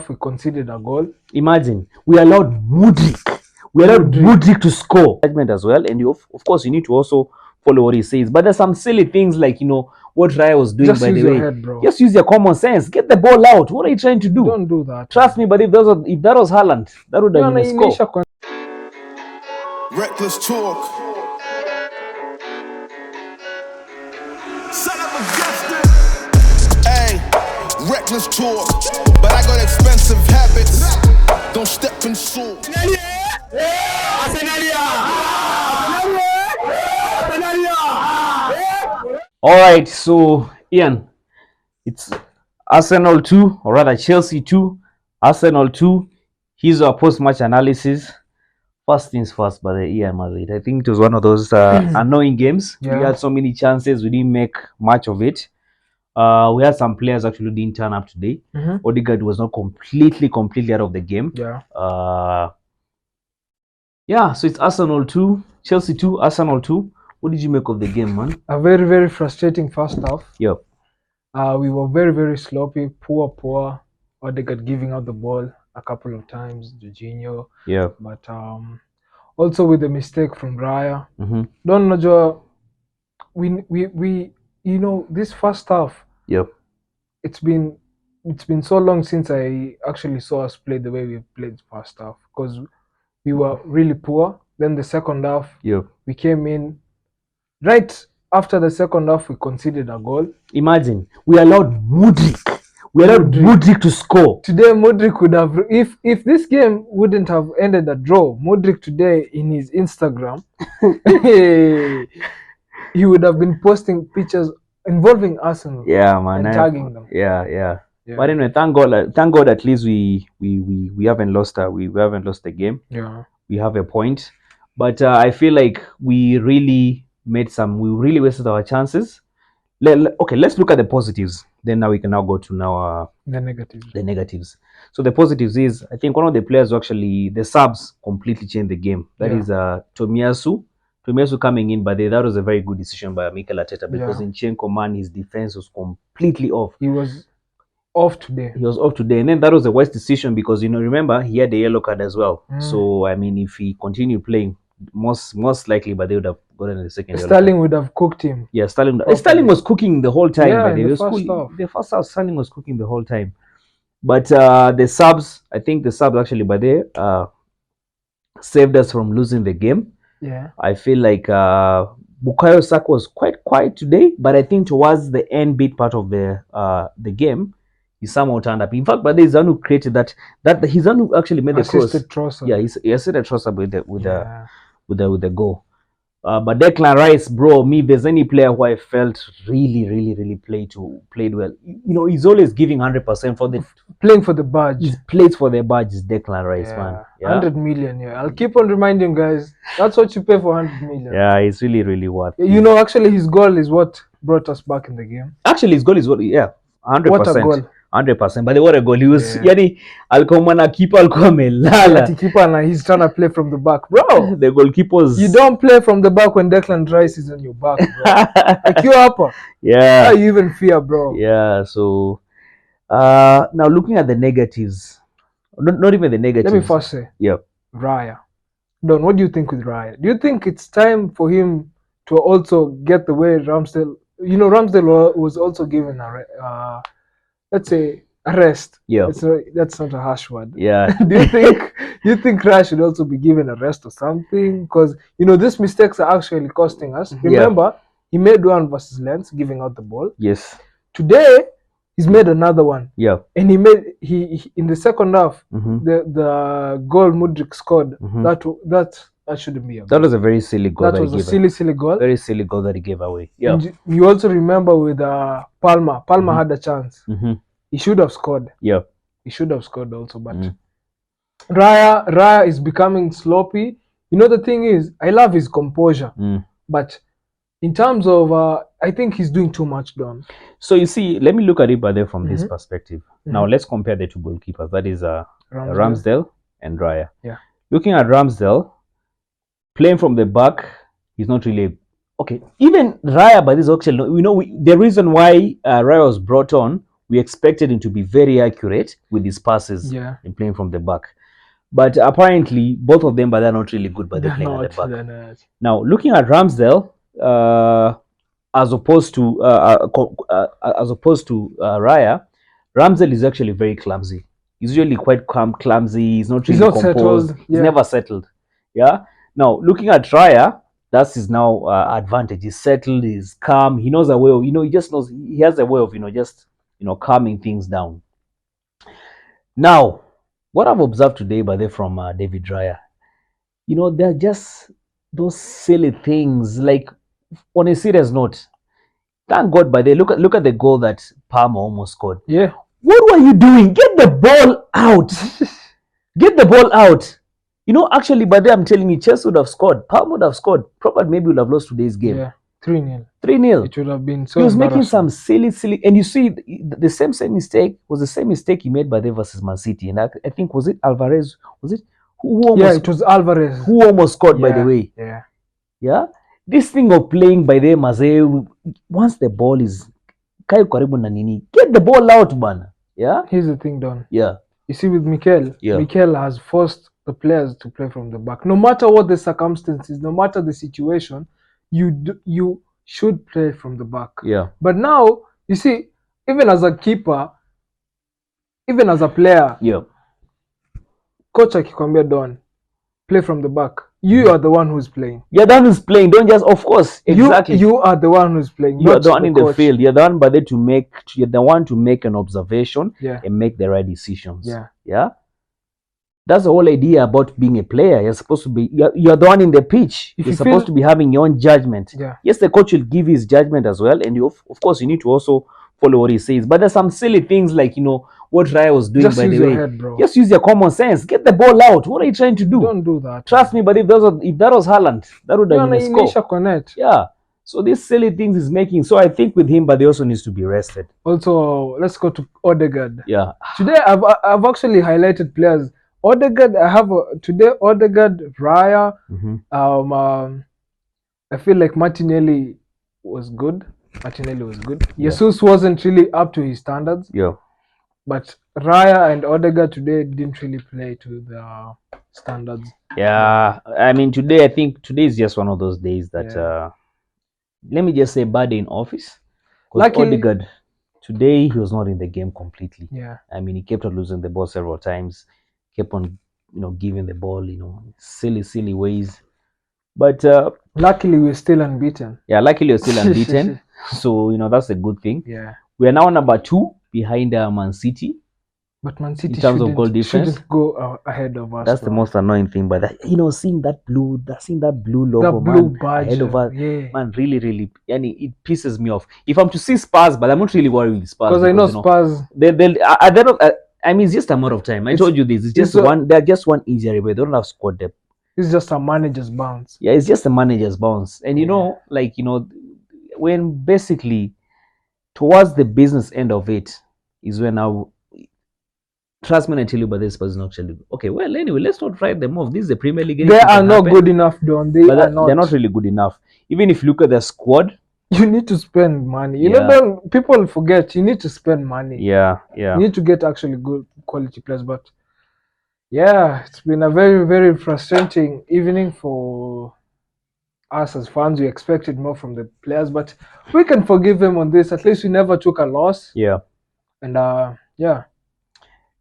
we conceded a goal. Imagine, we allowed Mudryk. We allowed Mudryk to score. Judgment as well, and of course, you need to also follow what he says. But there's some silly things like, what Raya was doing, Just by use the your way. head, bro. Just use your common sense. Get the ball out. What are you trying to do? Don't do that. Trust me, but if that was Haaland, that would have been a score. Reckless talk. Son of a gifted. Hey, reckless talk. But I got expensive habits. Don't step in salt. All right, so Ian, it's Arsenal 2, or rather Chelsea 2, Arsenal 2. Here's our post-match analysis. First things first, but Ian Madrid, I think it was one of those annoying games. Yeah. We had so many chances, we didn't make much of it. We had some players actually didn't turn up today. Odegaard was not completely out of the game. Yeah. So it's Arsenal 2, Chelsea 2, Arsenal 2. What did you make of the game, man? A very, very frustrating first half. Yep. We were very, very sloppy, poor. Odegaard giving out the ball a couple of times, Jorginho. Yeah. But also with the mistake from Raya. Mm-hmm. We this first half. Yep. It's been so long since I actually saw us play the way we played first half, because we were really poor. Then the second half, yep, we came in. Right after the second half, we conceded a goal. Imagine, we allowed Mudryk. We allowed Mudryk to score. Today, Mudryk would have, if this game wouldn't have ended a draw, Mudryk today in his Instagram, he would have been posting pictures involving Arsenal. Yeah, man. And tagging them. Yeah. But anyway, thank God. At least we haven't lost the game. Yeah. We have a point, but I feel like we really wasted our chances. Okay, let's look at the positives. Then now we can go to the negatives. The negatives. So the positives is, I think one of the players actually, the subs completely changed the game. That is Tomiyasu. Tomiyasu coming in, but that was a very good decision by Mikel Arteta, because Zinchenko, man, his defense was completely off. He was off today. And then that was a wise decision, because remember, he had the yellow card as well. So I mean, if he continued playing, most likely, but they would have gotten the second. Sterling would have cooked him. Yeah, Sterling was cooking the whole time. Yeah, the first half, Sterling was cooking the whole time. But the subs, I think the subs actually, by there, saved us from losing the game. Yeah, I feel like Bukayo Saka was quite quiet today, but I think towards the end bit part of the game, he somehow turned up. In fact, but he's the one who created that he's the one who actually made the cross. Trossard. Yeah, he assisted Trossard with the goal. But Declan Rice, bro, there's any player who I felt really played well. He's always giving 100% for the playing for the badge. He plays for the badge. Is Declan Rice, man. Yeah. 100 million. Yeah, I'll keep on reminding guys. That's what you pay for 100 million. Yeah, it's really worth. Actually, his goal is what brought us back in the game. Actually, his goal is 100%. What a goal. 100%. But what a goal. He was alikuwa keeper alikuwa amelala. Keeper he's trying to play from the back. Bro, the goalkeepers. You don't play from the back when Declan Rice is on your back, bro. Like you're upper. Yeah. How you even fear, bro? Yeah, so now looking at the negatives. Not even the negatives. Let me first say. Yeah. Raya. Don, what do you think with Raya? Do you think it's time for him to also get the way Ramsdale? Ramsdale was also given a let's say a rest. Yeah. That's not a harsh word. Yeah. Do you think Raya should also be given a rest or something? Because these mistakes are actually costing us. Remember, he made one versus Lens, giving out the ball. Yes. Today, he's made another one. Yeah. And he in the second half, the goal Mudryk scored, that shouldn't be a goal. That was a very silly goal. That was a silly goal. Very silly goal that he gave away. Yeah. And you also remember with Palmer. Palmer had a chance. He should have scored. Yeah. He should have scored also, but Raya is becoming sloppy. The thing is, I love his composure, but in terms of, I think he's doing too much, Don. So you see, let me look at it from this perspective. Now let's compare the two goalkeepers. That is Ramsdale and Raya. Yeah. Looking at Ramsdale, playing from the back, he's not really okay. Even Raya, by this auction, the reason why Raya was brought on we expected him to be very accurate with his passes Yeah. and playing from the back. But apparently, both of them, but they're not really good by They're playing at the not. back. They're not. Now, looking at Ramsdale, as opposed to Raya, Ramsdale is actually very clumsy. He's usually quite clumsy. He's not really He's not composed. settled. He's Yeah. never settled. Yeah. Now, looking at Raya, that's his now advantage. He's settled. He's calm. He knows a way of, he just knows, he has a way of, just, calming things down. Now, what I've observed today, by the way, from David Raya, they're just those silly things. Like, on a serious note, thank God, by the way, look at the goal that Palmer almost scored. Yeah. What were you doing? Get the ball out. Get the ball out. Actually, by the way, I'm telling you, Chelsea would have scored. Palmer would have scored. Probably maybe would have lost today's game. Yeah. 3-0. 3-0. It would have been so He was making embarrassing. some silly, and you see, the same mistake was the same mistake he made by the versus Man City, and I think, was it Alvarez? Was it who almost? Yeah, it was Alvarez. Who almost scored, by Yeah, the way. Yeah. Yeah, this thing of playing by the Maze, once the ball is kai karibu na nini, get the ball out, man. Yeah. Here's the thing, Don. Yeah. You see, with Mikel, Yeah. Mikel has forced the players to play from the back. No matter what the circumstances, no matter the situation, you should play from the back. Yeah. But now, you see, even as a keeper, even as a player, Yeah. coach akikwambia Don, play from the back. You are the one who's playing. You're the one who's playing. Don't just, of course, exactly. You are the one who's playing. You're not the one in the coach. field. You're the one by there to make. You're the one to make an observation. Yeah. And make the right decisions. Yeah. Yeah. That's the whole idea about being a player. You're supposed to be. You're the one in the pitch. You're supposed to be having your own judgment. Yeah. Yes, the coach will give his judgment as well, and of course you need to also follow what he says. But there's some silly things like what Raya was doing. Just by use the way, your head, bro. Just use your common sense. Get the ball out. What are you trying to do? Don't do that. Trust me, but if that was Haaland, that would have been a score. Connect. Yeah. So these silly things is making. So I think with him, but he also needs to be rested. Also, let's go to Odegaard. Yeah. Today I've actually highlighted players. Odegaard, today Odegaard, Raya. I feel like Martinelli was good. Yeah. Jesus wasn't really up to his standards. Yeah. But Raya and Odegaard today didn't really play to the standards. Yeah. I mean, I think today is just one of those days that, let me just say, bad day in office. Because Odegaard, today he was not in the game completely. Yeah. I mean, he kept on losing the ball several times. Kept on, giving the ball, silly ways. But luckily we're still unbeaten. Yeah, luckily we're still unbeaten. So, that's a good thing. Yeah. We are now number 2 behind Man City. But Man City in terms of goal difference, shouldn't go ahead of us. That's the most annoying thing. But seeing that blue logo, the blue man, badge ahead of us, yeah. man, really, it pisses me off. If I'm to see Spurs, but I'm not really worried with Spurs because I know Spurs. I mean, it's just a matter of time. I told you this. It's just one. They're just one injury, but they don't have squad depth. It's just a manager's bounce. Yeah, it's just a manager's bounce, and when basically towards the business end of it is when now. Trust me, I tell you, but this person actually okay. Well, anyway, let's not write them off. This is the Premier League. They are not good enough, Don. They're not really good enough. Even if you look at their squad, you need to spend money. You know, people forget you need to spend money. Yeah. You need to get actually good quality players. But yeah, it's been a very, very frustrating evening for us as fans. We expected more from the players, but we can forgive them on this. At least we never took a loss. Yeah. And yeah.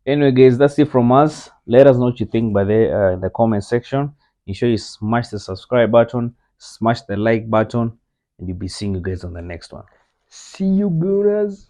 Anyway, guys, that's it from us. Let us know what you think in the comment section. Ensure you smash the subscribe button, smash the like button, and you'll be seeing you guys on the next one. See you, Gooners.